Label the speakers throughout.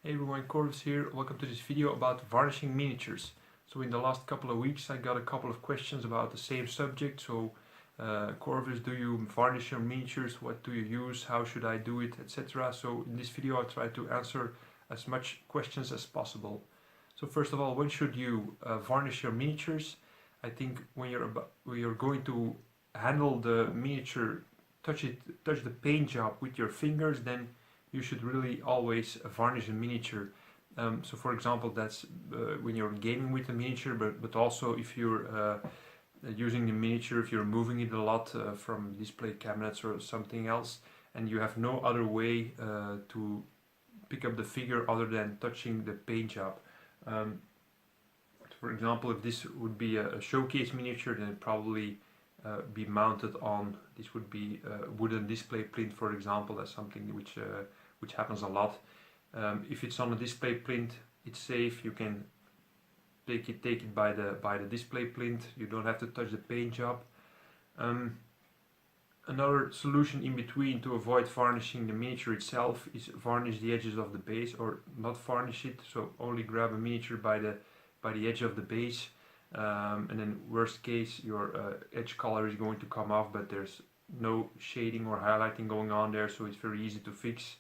Speaker 1: Hey everyone, Corvus here. Welcome to this video about varnishing miniatures. So in the last couple of weeks I got a couple of questions about the same subject. So Corvus, do you varnish your miniatures? What do you use? How should I do it? Etc. So in this video I'll try to answer as much questions as possible. So first of all, when should you varnish your miniatures? I think when you're going to handle the miniature, touch the paint job with your fingers, then you should really always varnish a miniature. So for example, that's when you're gaming with a miniature, but also if you're using the miniature, if you're moving it a lot from display cabinets or something else, and you have no other way to pick up the figure other than touching the paint job. For example, if this would be a showcase miniature, then it'd probably be mounted on, this would be a wooden display plinth, for example. That's something which happens a lot. If it's on a display plinth, it's safe. You can take it by the display plinth. You don't have to touch the paint job. Another solution in between to avoid varnishing the miniature itself is varnish the edges of the base, or not varnish it. So only grab a miniature by the edge of the base, and then worst case your edge color is going to come off, but there's no shading or highlighting going on there, so it's very easy to fix.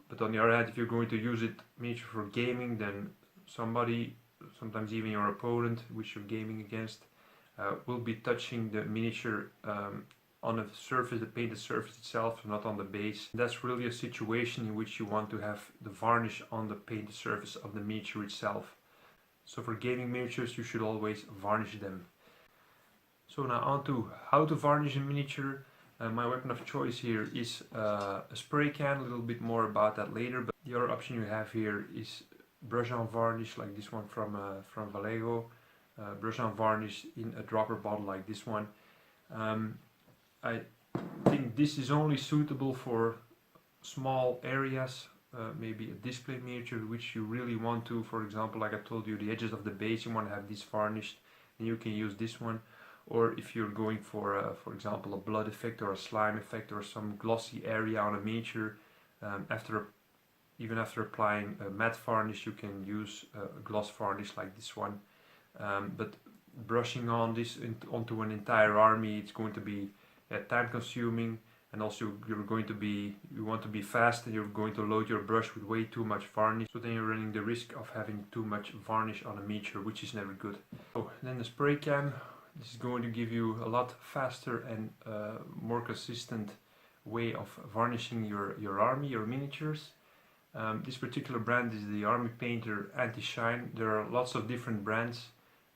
Speaker 1: But on the other hand, if you're going to use it miniature for gaming, then somebody, sometimes even your opponent which you're gaming against, will be touching the miniature on the surface, the painted surface itself, not on the base. That's really a situation in which you want to have the varnish on the painted surface of the miniature itself. So for gaming miniatures you should always varnish them. So now on to how to varnish a miniature. My weapon of choice here is a spray can. A little bit more about that later, but the other option you have here is brush on varnish, like this one from Vallejo. Brush on varnish in a dropper bottle like this one. I think this is only suitable for small areas, maybe a display miniature which you really want to, for example, like I told you, the edges of the base, you want to have this varnished, then you can use this one. Or if you're going for example, a blood effect or a slime effect or some glossy area on a miniature, even after applying a matte varnish, you can use a gloss varnish like this one. But brushing on this onto an entire army, it's going to be time consuming, and also you want to be fast, and you're going to load your brush with way too much varnish, so then you're running the risk of having too much varnish on a miniature, which is never good. So then the spray can. This is going to give you a lot faster and more consistent way of varnishing your army, your miniatures. This particular brand is the Army Painter Anti-Shine. There are lots of different brands.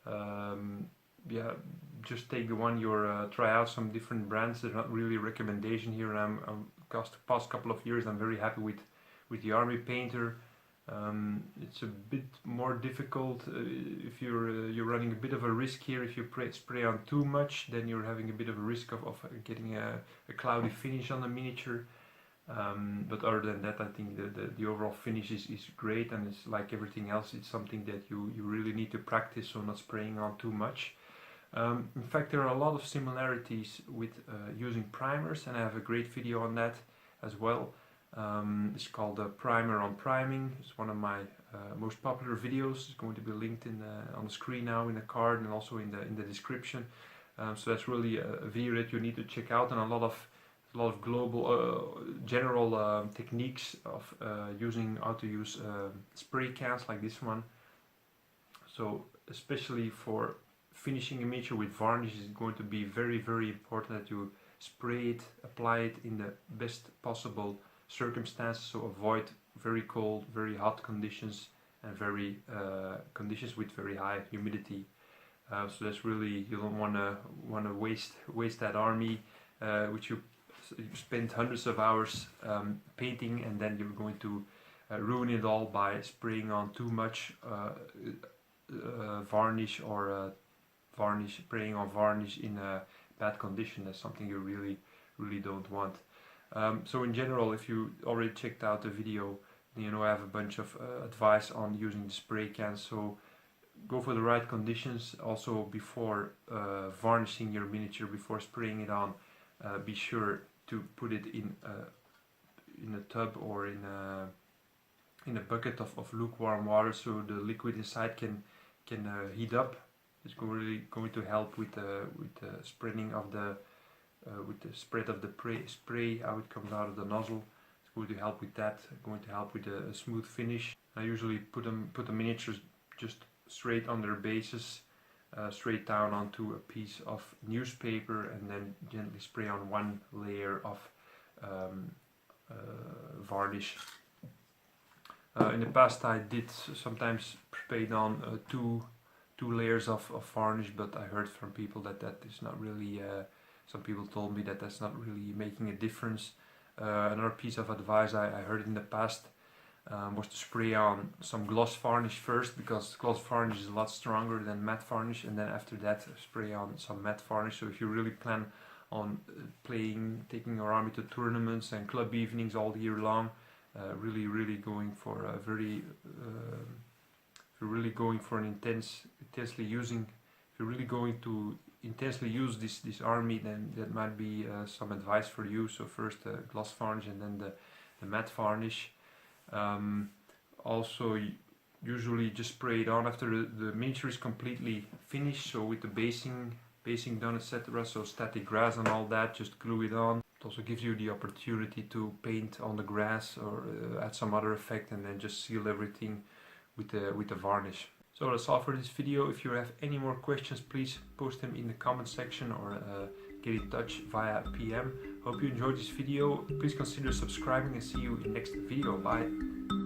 Speaker 1: Yeah, just take the one you're try out some different brands. There's not really a recommendation here, and the past couple of years I'm very happy with the Army Painter. It's a bit more difficult if you're running a bit of a risk here. If you spray on too much, then you're having a bit of a risk of getting a cloudy finish on the miniature. But other than that, I think the overall finish is great, and it's like everything else, it's something that you really need to practice, so not spraying on too much. In fact, there are a lot of similarities with using primers, and I have a great video on that as well. It's called Primer on Priming. It's one of my most popular videos. It's going to be linked on the screen now, in the card, and also in the description. So that's really a video that you need to check out, and a lot of global general techniques of how to use spray cans like this one. So especially for finishing a miniature with varnish, it's going to be very, very important that you spray it, apply it in the best possible circumstances, so avoid very cold, very hot conditions, and conditions with very high humidity. So that's really, you don't want to waste that army which you spent hundreds of hours painting, and then you're going to ruin it all by spraying on too much varnish, or spraying on varnish in a bad condition. That's something you really don't want. So in general, if you already checked out the video, then you know I have a bunch of advice on using the spray can. So go for the right conditions. Also, before varnishing your miniature, before spraying it on, be sure to put it in a tub or in a bucket of lukewarm water, so the liquid inside can heat up. It's really going to help with the spreading of the with the spread of the spray, how it comes out of the nozzle. It's going to help with that. Going to help with a smooth finish. I usually put the miniatures just straight on their bases, straight down onto a piece of newspaper, and then gently spray on one layer of varnish. In the past I did sometimes spray on two layers of varnish, but I heard from people that is not really, some people told me that that's not really making a difference. Another piece of advice I heard in the past was to spray on some gloss varnish first, because gloss varnish is a lot stronger than matte varnish, and then after that spray on some matte varnish. So if you really plan on taking your army to tournaments and club evenings all year long, really going for a very if you're really going for an intensely going to intensely use this army, then that might be some advice for you. So first the gloss varnish and then the matte varnish. Also usually just spray it on after the miniature is completely finished, so with the basing done, etc. So static grass and all that, just glue it on. It also gives you the opportunity to paint on the grass or add some other effect, and then just seal everything with the varnish. So that's all for this video. If you have any more questions, please post them in the comment section or get in touch via PM. Hope you enjoyed this video. Please consider subscribing and see you in the next video. Bye.